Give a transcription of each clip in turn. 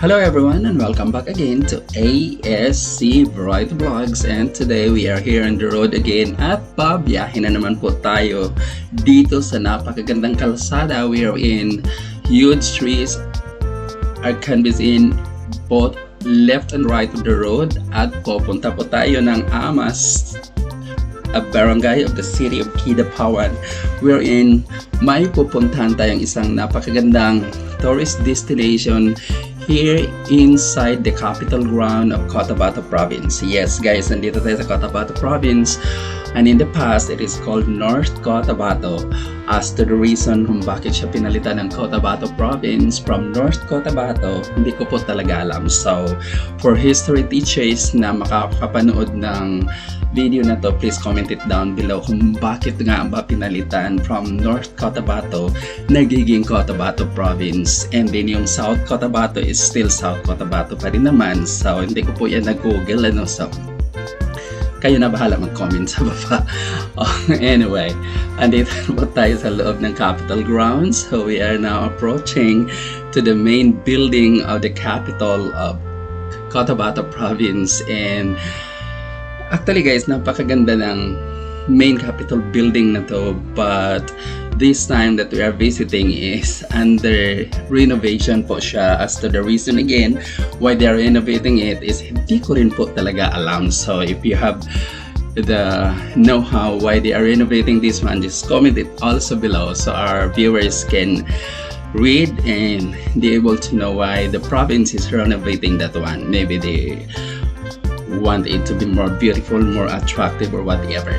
Hello everyone and welcome back again to ASC Variety Vlogs, and today we are here on the road again at pabiyahin na naman po tayo dito sa napakagandang kalsada. We are in huge trees are canvas in both left and right of the road at pupunta po tayo ng Amas, a barangay of the city of Cotabato. We're in may pupuntahan tayong isang napakagandang tourist destination here inside the capital ground of Cotabato Province. Yes guys, nandito tayo sa Cotabato Province, and in the past it is called North Cotabato. As to the reason kung bakit siya pinalitan ng Cotabato Province from North Cotabato, hindi ko po talaga alam. So for history teachers na makakapanood ng video na to, please comment it down below kung bakit nga ba pinalitan from North Cotabato nagiging Cotabato Province, and then yung South Cotabato is still South Cotabato pa rin naman. So hindi ko po yan nag-google so kayo na bahala mag-comment sa baba. Anyway, andito po tayo sa loob ng Capitol Grounds. So we are now approaching to the main building of the capital of Cotabato Province, and actually guys, napakaganda ng main Capitol building na to, but this time that we are visiting is under renovation po siya. As to the reason again why they are renovating it is hindi ko rin po talaga alam. So if you have the know-how why they are renovating this one, just comment it also below so our viewers can read and be able to know why the province is renovating that one. Maybe they want it to be more beautiful, more attractive, or whatever.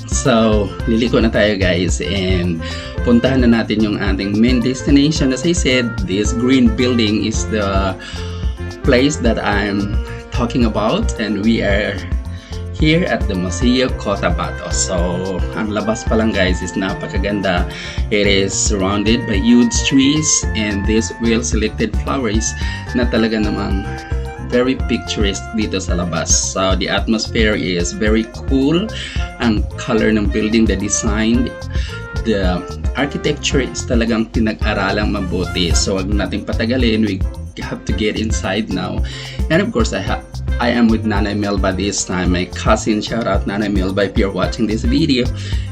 So, liliko na tayo guys, and puntahan na natin yung ating main destination. As I said, this green building is the place that I'm talking about, and we are here at the Museyo Kutawato. So, ang labas pa lang guys is napakaganda. It is surrounded by huge trees and these well-selected flowers na talaga namang very picturesque dito sa labas. So the atmosphere is very cool. Ang color ng building, the design, the architecture is talagang pinag-aralang mabuti. So wag nating patagalin, we have to get inside now. And of course I am with Nanay Melba this time, my cousin. Shout out Nanay Melba if you're watching this video.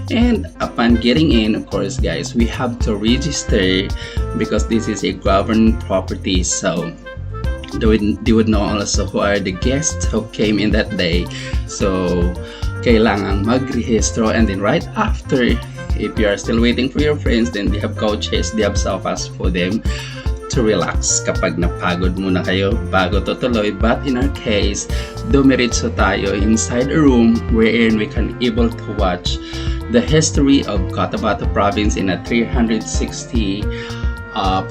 And upon getting in, of course guys, we have to register because this is a government property. So they would know also who are the guests who came in that day. So kailangan magrehistro, and then right after, if you are still waiting for your friends, then they have couches, they have sofas for them to relax kapag napagod muna kayo bago tutuloy. But in our case, dumiretso tayo inside a room wherein we can able to watch the history of Cotabato Province in a 360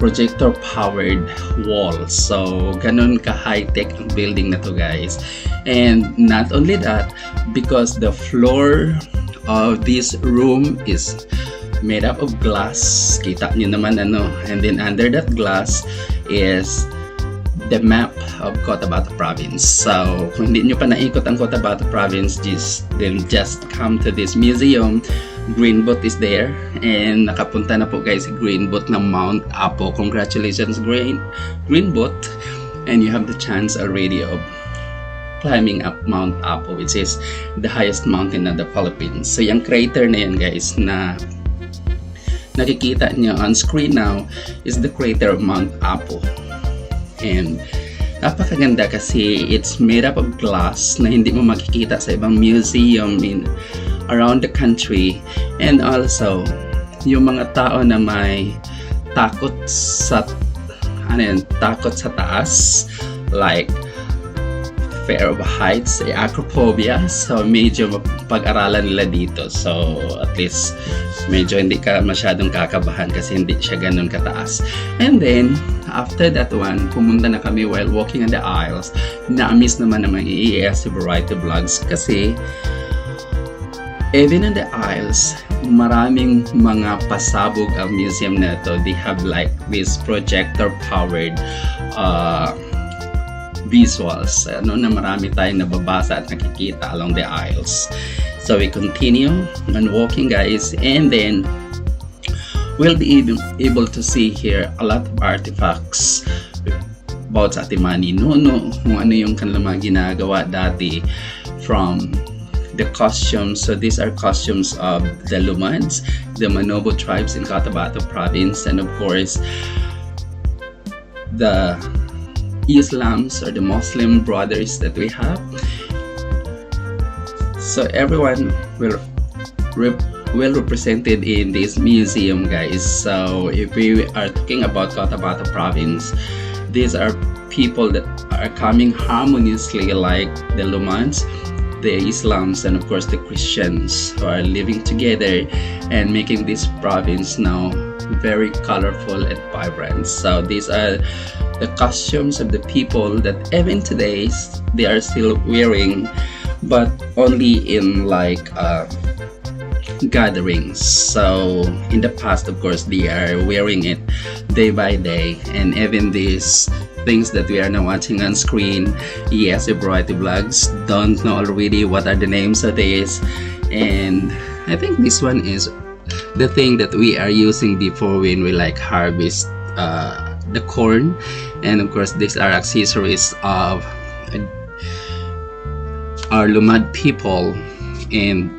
projector powered wall. So ganun ka high-tech ang building na to guys. And not only that, because the floor of this room is made up of glass, kita nyo naman ano, and then under that glass is the map of Cotabato Province. So kung hindi nyo pa naikot ang Cotabato Province, just come to this museum. Green boat is there, and nakapunta na po guys si Green boat ng Mount Apo. Congratulations Green boat, and you have the chance already of climbing up Mount Apo, which is the highest mountain in the Philippines. So yung crater na yan guys na nakikita nyo on screen now is the crater of Mount Apo, and napakaganda kasi it's made up of glass na hindi mo makikita sa ibang museum around the country. And also yung mga tao na may takot sa taas, like fear of heights, acrophobia, so medyo pag-aralan nila dito. So at least medyo hindi ka masyadong kakabahan kasi hindi siya ganun kataas. And then after that one, pumunta na kami while walking on the aisles. Na-miss naman naman i-ASC Variety Vlogs kasi even in the aisles, maraming mga pasabog ang museum na ito. They have like this projector powered visuals, na marami tayong nababasa at nakikita along the aisles. So we continue on walking guys, and then we'll be able to see here a lot of artifacts about sa ating mga ninuno, kung ano yung kanilang mga ginagawa dati from the costumes. So these are costumes of the Lumads, the Manobo tribes in Cotabato Province, and of course the Islams or the Muslim brothers that we have. So everyone will well represented in this museum, guys. So if we are talking about Cotabato Province, these are people that are coming harmoniously, like the Lumads, the Islams, and of course the Christians, who are living together and making this province now very colorful and vibrant. So these are the costumes of the people that even today they are still wearing, but only in like gatherings. So in the past, of course, they are wearing it day by day, and even these things that we are now watching on screen, yes, variety vlogs, don't know already what are the names of this. And I think this one is the thing that we are using before when we like harvest the corn. And of course these are accessories of our Lumad people, and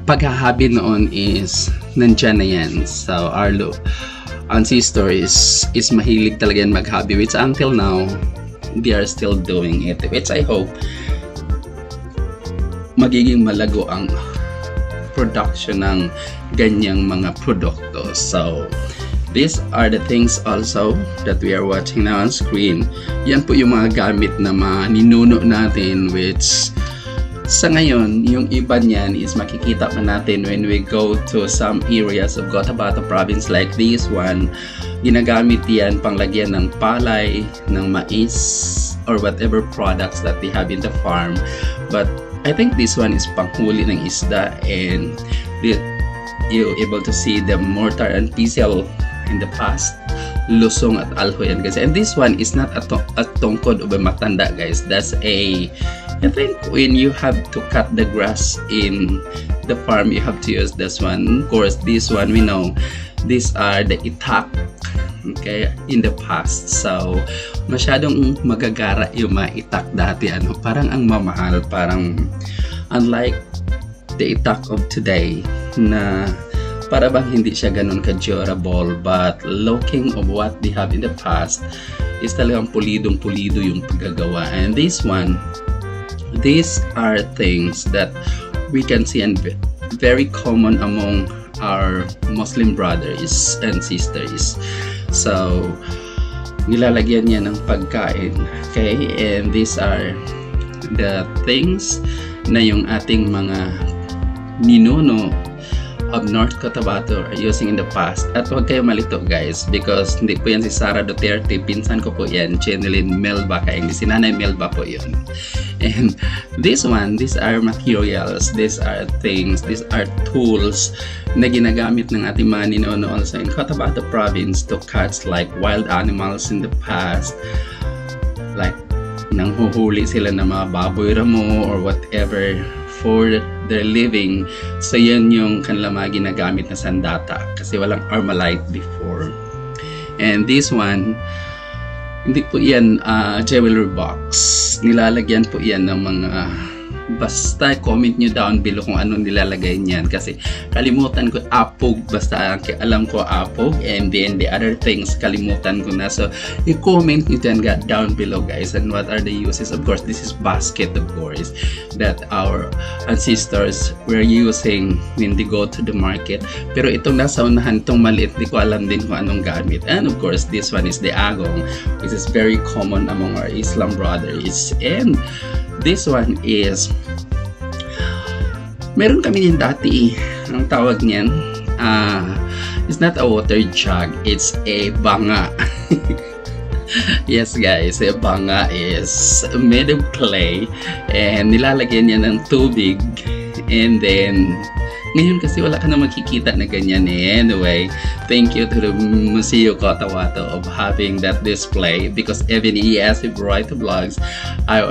paghahabi noon is nandyan na yan. So our ancestors is mahilig talaga yan maghabi, which until now they are still doing it, which I hope magiging malago ang production ng ganyang mga produkto. So these are the things also that we are watching now on screen. Yan po yung mga gamit na mga ninuno natin, which sa ngayon, yung iba niyan is makikita pa natin when we go to some areas of Cotabato Province like this one. Ginagamit yan panglagyan ng palay, ng mais, or whatever products that they have in the farm. But I think this one is panghuli ng isda, and you're able to see the mortar and pestle in the past. Lusong at alho yan, guys. And this one is not a tungkod o matanda, guys. That's I think when you have to cut the grass in the farm, you have to use this one. Of course, this one we know, these are the itak, okay, in the past. So masyadong magagara yung mga itak dati, parang ang mamahal, parang unlike the itak of today na para bang hindi siya ganun ka-durable, but looking of what they have in the past is talagang pulidong-pulido yung paggagawa. And this one, these are things that we can see and very common among our Muslim brothers and sisters. So nilalagyan niya ng pagkain, okay? And these are the things na yung ating mga ninuno of North Cotabato are using in the past. At huwag kayo malito, guys, because hindi po yan si Sara Duterte, pinsan ko po yan, Jeneline Melba, kaya hindi si Nanay Melba po yun. And this one, these are materials, these are things, these are tools na ginagamit ng ating mga ninuno also in Cotabato Province to catch like wild animals in the past, like nanghuhuli sila ng mga baboy ramo or whatever for their living. So yan yung kanilang mga ginagamit na sandata kasi walang Armalite before. And this one, hindi po yan jewelry box. Nilalagyan po yan ng mga, basta comment nyo down below kung anong nilalagay niyan, kasi kalimutan ko apog, basta alam ko apog, and then the other things kalimutan ko na. So i-comment nyo dyan down below, guys, and what are the uses. Of course this is basket, of course, that our ancestors were using when they go to the market. Pero itong nasa unahan, itong maliit, di ko alam din kung anong gamit. And of course this one is the agong, which is very common among our Islam brothers. And this one is, meron kami din dati, ang tawag niyan, it's not a water jug, it's a banga. Yes, guys, a banga is made of clay, and nilalagyan niya ng tubig, and then ngayon kasi wala ka na makikita na ganyan eh. Anyway, thank you to the Museyo Kutawato of having that display, because even ES Variety Vlogs, I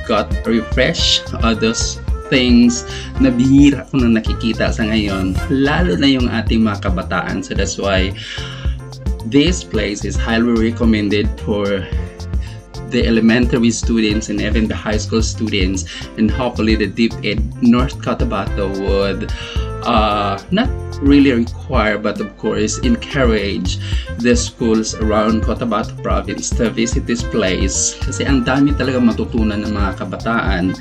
got refresh of those things na bihira ko na nakikita sa ngayon, lalo na yung ating mga kabataan. So that's why This place is highly recommended for the elementary students and even the high school students, and hopefully the DepEd North Cotabato would not really require but of course encourage the schools around Cotabato Province to visit this place, kasi ang dami talaga matutunan ng mga kabataan,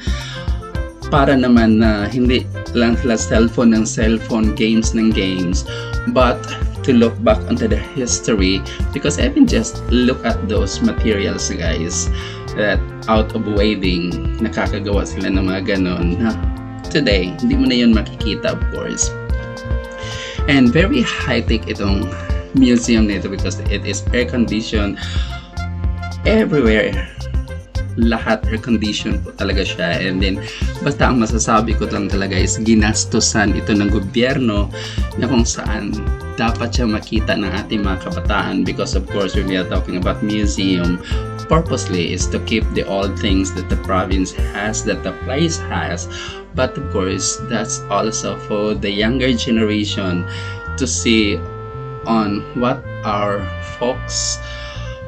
para naman na hindi lang sila cellphone games ng games, but to look back onto the history, because even just look at those materials guys, that out of weaving nakakagawa sila ng mga ganon na today hindi mo na yun makikita of course. And very high-tech itong museum nito because it is air-conditioned everywhere. Lahat air-conditioned po talaga siya. And then, basta ang masasabi ko lang talaga is ginastusan ito ng gobyerno na kung saan dapat siya makita ng ating mga kabataan, because of course when we are talking about museum, purposely is to keep the old things that the province has, that the place has, but of course that's also for the younger generation to see on what our folks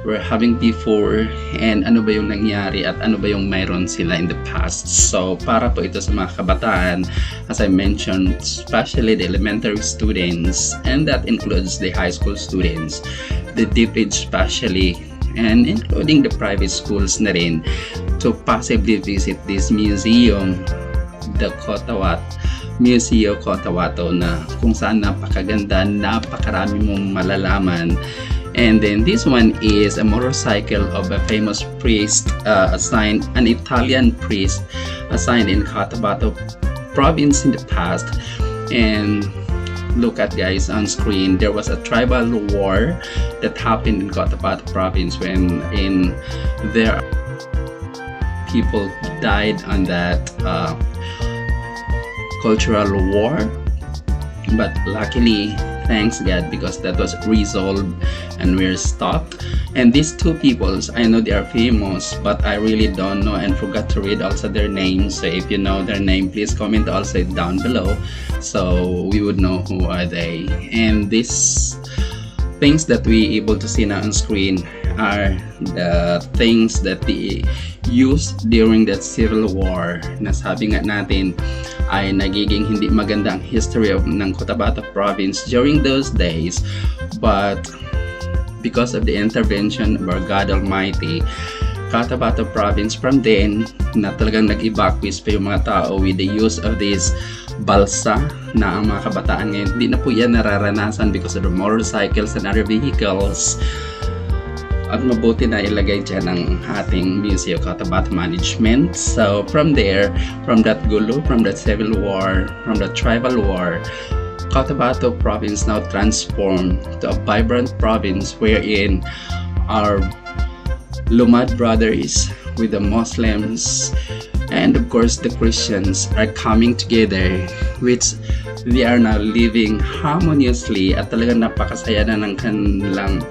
were having before and ano ba yung nangyari at ano ba yung mayroon sila in the past. So para po ito sa mga kabataan, as I mentioned, especially the elementary students, and that includes the high school students, the DepEd especially, and including the private schools na rin, to possibly visit this museum, the Museyo Kutawato, na kung saan napakaganda, napakarami mong malalaman. And then this one is a motorcycle of a famous priest assigned, an Italian priest assigned in Cotabato Province in the past. And look at guys on screen, there was a tribal war that happened in Cotabato Province when their people died on that cultural war, but luckily, thanks God, because that was resolved and we're stopped. And these two peoples, I know they are famous, but I really don't know and forgot to read also their names. So if you know their name, please comment also down below so we would know who are they. And these things that we able to see now on screen are the things that they used during that civil war, na sabi nga natin ay nagiging hindi maganda ang history ng Cotabato Province during those days, but because of the intervention of our God Almighty, Cotabato Province from then na talagang nag-evacuate pa yung mga tao with the use of this balsa, na ang mga kabataan ngayon hindi na po yan nararanasan because of the motorcycles and other vehicles. At mabuti na ilagay dyan ng ating Museyo Cotabato Management. So from there, from that gulo, from that civil war, from the tribal war, Cotabato Province now transformed to a vibrant province wherein our Lumad brothers with the Muslims and of course the Christians are coming together, which they are now living harmoniously at talagang napakasaya na ng kanilang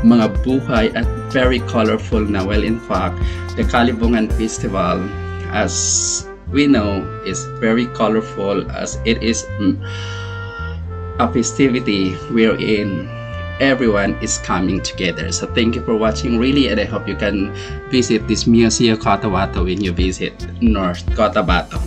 mga buhay at very colorful na. Well, in fact, the Kalibungan Festival, as we know, is very colorful as it is a festivity wherein everyone is coming together. So thank you for watching really, and I hope you can visit this Museyo Kutawato when you visit North Cotabato.